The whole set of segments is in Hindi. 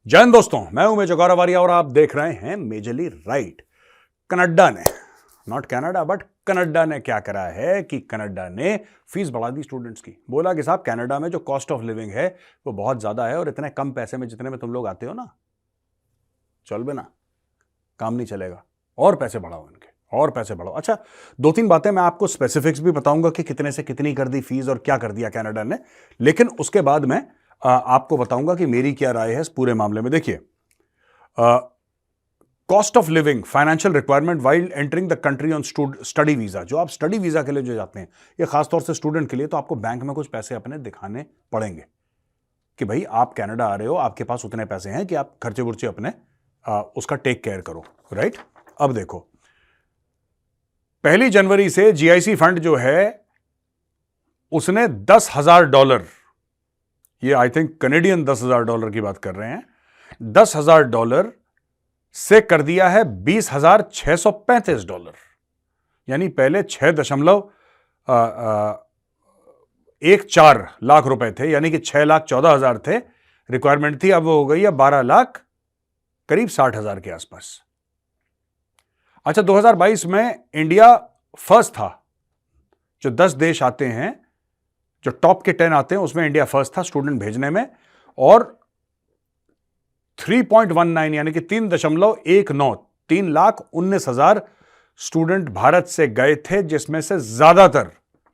जय हिंद दोस्तों, मैं हूं मेजर गौरवारिया और आप देख रहे हैं मेजरली राइट। कनाडा ने, नॉट कनाडा बट कनाडा ने क्या करा है कि कनाडा ने फीस बढ़ा दी स्टूडेंट्स की। बोला कि साहब कनाडा में जो कॉस्ट ऑफ लिविंग है वो बहुत ज्यादा है और इतने कम पैसे में जितने में तुम लोग आते हो ना, चल बे ना, काम नहीं चलेगा, और पैसे बढ़ाओ इनके, और पैसे बढ़ाओ। अच्छा, दो तीन बातें मैं आपको स्पेसिफिक्स भी बताऊंगा कि कितने से कितनी कर दी फीस और क्या कर दिया कनाडा ने, लेकिन उसके बाद मैं आपको बताऊंगा कि मेरी क्या राय है इस पूरे मामले में। देखिए, cost of living, financial requirement while entering the country on study visa. जो आप स्टडी वीजा के लिए जो जाते हैं, ये खासतौर से स्टूडेंट के लिए, तो आपको बैंक में कुछ पैसे अपने दिखाने पड़ेंगे कि भाई आप कनाडा आ रहे हो, आपके पास उतने पैसे हैं कि आप खर्चे बुर्चे अपने उसका टेक केयर करो, राइट। अब देखो, 1 जनवरी से जीआईसी फंड जो है उसने $10,000, ये आई थिंक कनेडियन $10,000 की बात कर रहे हैं, $10,000 से कर दिया है $20,635। यानी पहले 6.14 लाख रुपए थे, यानी कि 6,14,000 थे रिक्वायरमेंट थी, अब वो हो गई है 12 लाख, करीब 60,000 के आसपास। अच्छा, 2022 में इंडिया फर्स्ट था। जो 10 देश आते हैं, जो टॉप के 10 आते हैं, उसमें इंडिया फर्स्ट था स्टूडेंट भेजने में, और 3.19 यानी कि 3.19 स्टूडेंट भारत से गए थे, जिसमें से ज्यादातर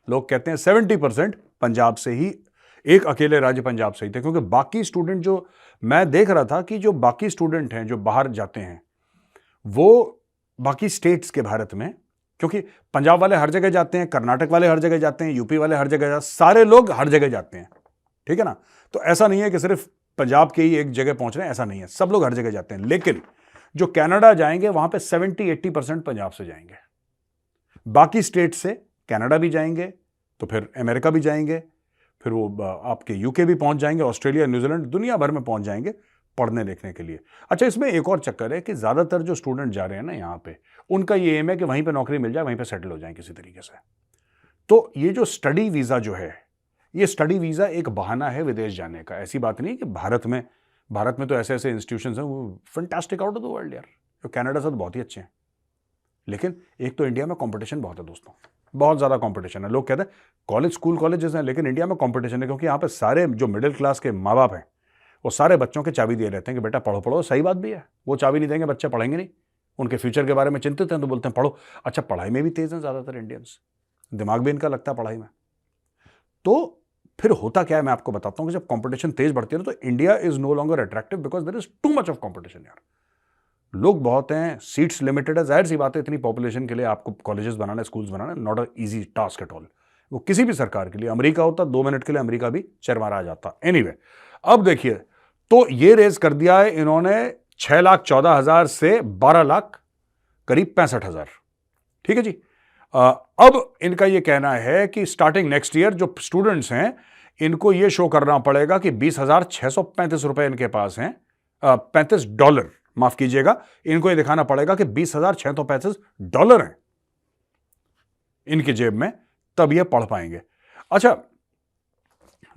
लोग कहते हैं 70% पंजाब से ही, एक अकेले राज्य पंजाब से ही थे। क्योंकि बाकी स्टूडेंट, जो मैं देख रहा था कि जो बाकी स्टूडेंट हैं जो बाहर जाते हैं, वो बाकी स्टेट्स के भारत में, क्योंकि पंजाब वाले हर जगह जाते हैं, कर्नाटक वाले हर जगह जाते हैं, यूपी वाले हर जगह जाते हैं, सारे लोग हर जगह जाते हैं, ठीक है ना। तो ऐसा नहीं है कि सिर्फ पंजाब के ही एक जगह पहुंच रहे हैं, ऐसा नहीं है, सब लोग हर जगह जाते हैं। लेकिन जो कनाडा जाएंगे वहां पे 70-80% पंजाब से जाएंगे, बाकी स्टेट से कनाडा भी जाएंगे, तो फिर अमेरिका भी जाएंगे, फिर वो आपके यूके भी पहुंच जाएंगे, ऑस्ट्रेलिया, न्यूजीलैंड, दुनिया भर में पहुंच जाएंगे पढ़ने लिखने के लिए। अच्छा, इसमें एक और चक्कर है कि ज्यादातर जो स्टूडेंट जा रहे हैं ना यहाँ पे, उनका ये एम है कि वहीं पे नौकरी मिल जाए, वहीं पे सेटल हो जाए किसी तरीके से। तो ये जो स्टडी वीजा जो है, ये स्टडी वीजा एक बहाना है विदेश जाने का। ऐसी बात नहीं कि भारत में तो ऐसे ऐसे इंस्टीट्यूशंस हैं वो fantastic out of the world यार, जो कनाडा से तो बहुत ही अच्छे हैं। लेकिन एक तो इंडिया में कंपटीशन बहुत है दोस्तों, बहुत ज्यादा कंपटीशन है। लोग कहते हैं कॉलेज, स्कूल कॉलेजेस हैं, लेकिन इंडिया में कंपटीशन है, क्योंकि यहाँ पे सारे जो मिडिल क्लास के माँ बाप हैं, वो सारे बच्चों के चाबी दिए रहते हैं कि बेटा पढ़ो पढ़ो। सही बात भी है, वो चाबी नहीं देंगे बच्चे पढ़ेंगे नहीं, उनके फ्यूचर के बारे में चिंतित हैं तो बोलते हैं पढ़ो। अच्छा, पढ़ाई में भी तेज हैं ज्यादातर इंडियंस, दिमाग भी इनका लगता है पढ़ाई में। तो फिर होता क्या है, मैं आपको बताता हूं कि जब कंपटीशन तेज बढ़ती है ना, तो India is no longer attractive because there is too much of competition यार। लोग बहुत हैं, सीट्स लिमिटेड है, जाहिर सी बात है, इतनी पॉपुलेशन के लिए आपको colleges banana, schools banana, not a easy task at all. वो किसी भी सरकार के लिए, अमेरिका होता 2 मिनट के लिए अमेरिका भी चरमरा जाता। एनीवे, अब देखिए, तो ये रेज कर दिया है इन्होंने 6,14,000 से 12 लाख, करीब 65,000, ठीक है जी। अब इनका ये कहना है कि स्टार्टिंग नेक्स्ट ईयर जो स्टूडेंट्स हैं, इनको ये शो करना पड़ेगा कि $20,635 इनके पास हैं, $35, माफ कीजिएगा, इनको ये दिखाना पड़ेगा कि $20,635 हैं इनकी जेब में, तब ये पढ़ पाएंगे। अच्छा,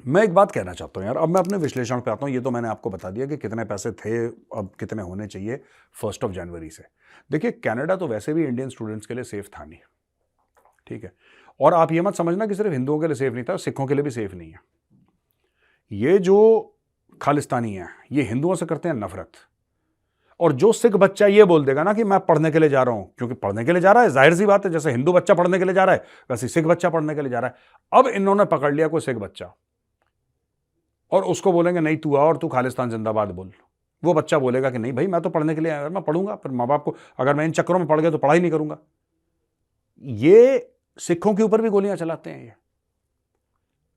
मैं एक बात कहना चाहता हूं यार, अब मैं अपने विश्लेषण पे आता हूं। ये तो मैंने आपको बता दिया कि कितने पैसे थे, अब कितने होने चाहिए 1 जनवरी से। देखिए, कनाडा तो वैसे भी इंडियन स्टूडेंट्स के लिए सेफ था नहीं, ठीक है। और आप ये मत समझना कि सिर्फ हिंदुओं के लिए सेफ नहीं था, सिखों के लिए भी सेफ नहीं है। ये जो खालिस्तानी है, ये हिंदुओं से करते हैं नफरत। और जो सिख बच्चा ये बोल देगा ना कि मैं पढ़ने के लिए जा रहा हूं, क्योंकि पढ़ने के लिए जा रहा है, जाहिर सी बात है, जैसे हिंदू बच्चा पढ़ने के लिए जा रहा है, वैसे सिख बच्चा पढ़ने के लिए जा रहा है। अब इन्होंने पकड़ लिया कोई सिख बच्चा और उसको बोलेंगे नहीं तू आ और तू खालिस्तान जिंदाबाद बोल। वो बच्चा बोलेगा कि नहीं भाई, मैं तो पढ़ने के लिए आया, मैं पढ़ूंगा, फिर माँ बाप को अगर मैं इन चक्करों में पढ़ गया तो पढ़ाई नहीं करूंगा। ये सिखों के ऊपर भी गोलियां चलाते हैं। ये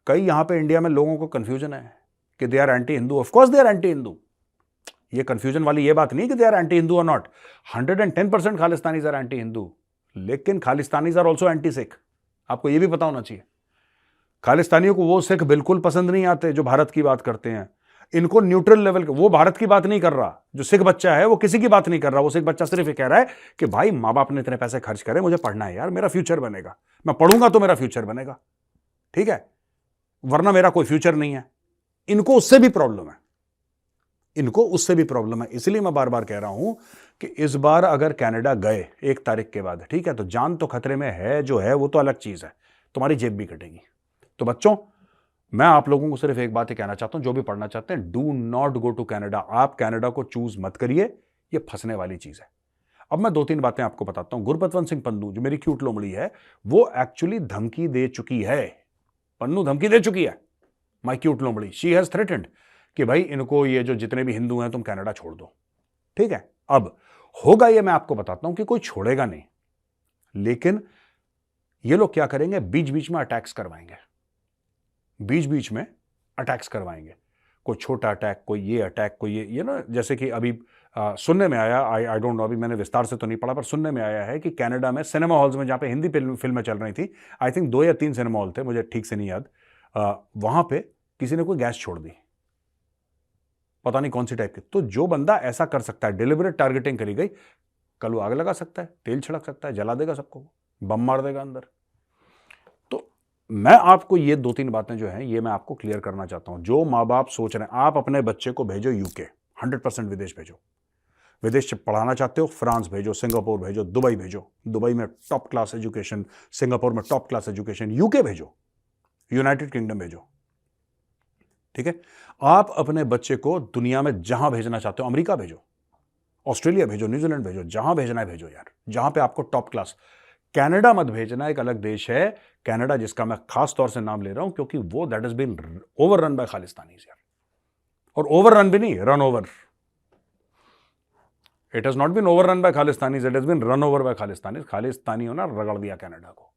कई यहां पे इंडिया में लोगों को कंफ्यूजन है कि they are anti Hindu. Of course they are anti Hindu, ये कंफ्यूजन वाली ये बात नहीं कि दे आर एंटी हिंदू और not. 110% Khalistanis are anti Hindu, लेकिन Khalistanis are also anti Sikh. आपको ये भी पता होना चाहिए। खालिस्तानियों को वो सिख बिल्कुल पसंद नहीं आते जो भारत की बात करते हैं। इनको न्यूट्रल लेवल, वो भारत की बात नहीं कर रहा। जो सिख बच्चा है वो किसी की बात नहीं कर रहा। वो सिख बच्चा सिर्फ ये कह रहा है कि भाई माँ बाप ने इतने पैसे खर्च करे, मुझे पढ़ना है यार, मेरा फ्यूचर बनेगा, मैं पढ़ूंगा तो मेरा फ्यूचर बनेगा, ठीक है, वरना मेरा कोई फ्यूचर नहीं है। इनको उससे भी प्रॉब्लम है। इनको उससे भी प्रॉब्लम है। इसलिए मैं बार बार कह रहा हूं कि इस बार अगर कनाडा गए 1 तारीख के बाद, ठीक है, तो जान तो खतरे में है, जो है वो तो अलग चीज है, तुम्हारी जेब भी कटेगी। तो बच्चों, मैं आप लोगों को सिर्फ एक बात ही कहना चाहता हूं, जो भी पढ़ना चाहते हैं, do not go to Canada. आप कनाडा को चूज मत करिए, ये फंसने वाली चीज है। अब मैं 2-3 बातें आपको बताता हूं। गुरबचन सिंह पन्नू, जो मेरी क्यूट लोमड़ी है, वो एक्चुअली धमकी दे चुकी है। पन्नू धमकी दे चुकी है, माई क्यूट लोमड़ी। शी हैज थ्रेटेंड कि भाई इनको, ये जो जितने भी हिंदू हैं, तुम कनाडा छोड़ दो। ठीक है, अब होगा ये मैं आपको बताता हूं कि कोई छोड़ेगा नहीं, लेकिन ये लोग क्या करेंगे, बीच बीच में अटैक्स करवाएंगे, बीच बीच में अटैक्स करवाएंगे। कोई छोटा अटैक, कोई ये अटैक, कोई ये ना, जैसे कि अभी सुनने में आया, आई डोंट नो, अभी मैंने विस्तार से तो नहीं पढ़ा, पर सुनने में आया है कि कनाडा में सिनेमा हॉल्स में, जहां पे हिंदी फिल्में चल रही थी, आई थिंक 2 या 3 सिनेमा हॉल थे, मुझे ठीक से नहीं याद, वहां पे किसी ने कोई गैस छोड़ दी, पता नहीं कौन सी टाइप की। तो जो बंदा ऐसा कर सकता है, डिलिबरेट टारगेटिंग करी गई, कल वो आग लगा सकता है, तेल छिड़क सकता है, जला देगा सबको, बम मार देगा अंदर। तो मैं आपको ये 2-3 बातें जो हैं, ये मैं आपको क्लियर करना चाहता हूं। जो माँ बाप सोच रहे हैं, आप अपने बच्चे को भेजो यूके, 100% विदेश भेजो। विदेश से पढ़ाना चाहते हो, फ्रांस भेजो, सिंगापुर भेजो, दुबई भेजो, दुबई में टॉप क्लास एजुकेशन, सिंगापुर में टॉप क्लास एजुकेशन, यूके भेजो, यूनाइटेड किंगडम भेजो। ठीक है, आप अपने बच्चे को दुनिया में जहां भेजना चाहते हो, अमेरिका भेजो, ऑस्ट्रेलिया भेजो, न्यूजीलैंड भेजो, जहां भेजना है भेजो यार, जहां पे आपको टॉप क्लास। कनाडा मत भेजना, एक अलग देश है कनाडा, जिसका मैं खास तौर से नाम ले रहा हूं, क्योंकि वो that is been over run by Khalistanis यार। और ओवर रन भी नहीं, run over. It has not been over run by Khalistanis, it has been run over by Khalistanis. खालिस्तानियों ने रगड़ दिया कनाडा को।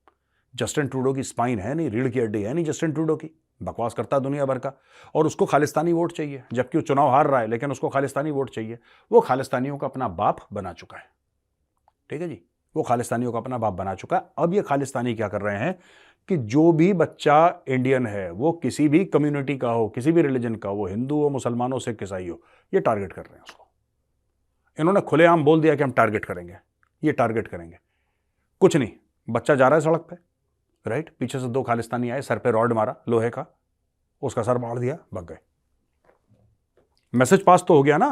जस्टिन ट्रूडो की स्पाइन है नहीं, रीढ़ की हड्डी है नहीं जस्टिन ट्रूडो की, बकवास करता है दुनिया भर का, और उसको खालिस्तानी वोट चाहिए, जबकि वो चुनाव हार रहा है, लेकिन उसको खालिस्तानी वोट चाहिए। वो खालिस्तानियों का अपना बाप बना चुका है। ठीक है जी, वो खालिस्तानियों का अपना बाप बना चुका है। अब ये खालिस्तानी क्या कर रहे हैं कि जो भी बच्चा इंडियन है, वो किसी भी कम्युनिटी का हो, किसी भी रिलीजन का हो, हिंदू हो, मुसलमान हो, सिख ईसाई हो, ये टारगेट कर रहे हैं उसको। इन्होंने खुलेआम बोल दिया कि हम टारगेट करेंगे, ये टारगेट करेंगे। कुछ नहीं, बच्चा जा रहा है सड़क पे, राइट, पीछे से 2 खालिस्तानी आए, सर पे रॉड मारा लोहे का, उसका सर फाड़ दिया, भाग गए। मैसेज पास तो हो गया ना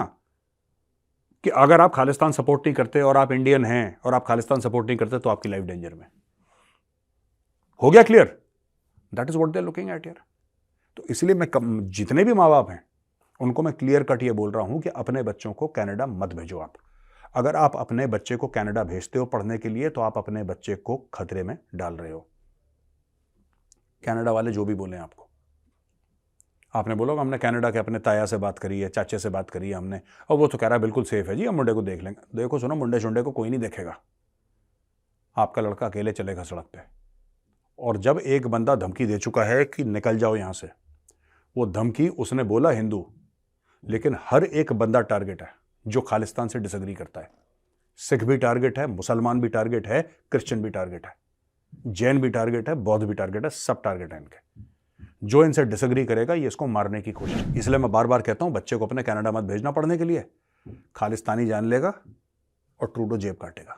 कि अगर आप खालिस्तान सपोर्ट नहीं करते और आप इंडियन हैं और आप खालिस्तान सपोर्ट नहीं करते तो आपकी लाइफ डेंजर में। हो गया clear? That is what they are looking at यार। तो इसलिए मैं जितने भी माँ बाप हैं उनको मैं क्लियर कट ये बोल रहा हूं कि अपने बच्चों को कनाडा मत भेजो। आप अगर आप अपने बच्चे को कनाडा भेजते हो पढ़ने के लिए, तो आप अपने बच्चे को खतरे में डाल रहे हो। कनाडा वाले जो भी बोले आपको, आपने बोला हमने कनाडा के अपने ताया से बात करी है, चाचे से बात करी है हमने, और वो तो कह रहा है बिल्कुल सेफ है जी, हम मुंडे को देख लेंगे। देखो सुनो, मुंडे शुंडे को कोई नहीं देखेगा, आपका लड़का अकेले चलेगा सड़क पे। और जब एक बंदा धमकी दे चुका है कि निकल जाओ यहां से, वो धमकी उसने बोला हिंदू, लेकिन हर एक बंदा टारगेट है जो खालिस्तान से डिसएग्री करता है। सिख भी टारगेट है, मुसलमान भी टारगेट है, क्रिश्चियन भी टारगेट है, जैन भी टारगेट है, बौद्ध भी टारगेट है, सब टारगेट है इनके। जो इनसे डिसएग्री करेगा ये इसको मारने की कोशिश। इसलिए मैं बार बार कहता हूं, बच्चे को अपने कनाडा मत भेजना पढ़ने के लिए, खालिस्तानी जान लेगा और ट्रूडो जेब काटेगा।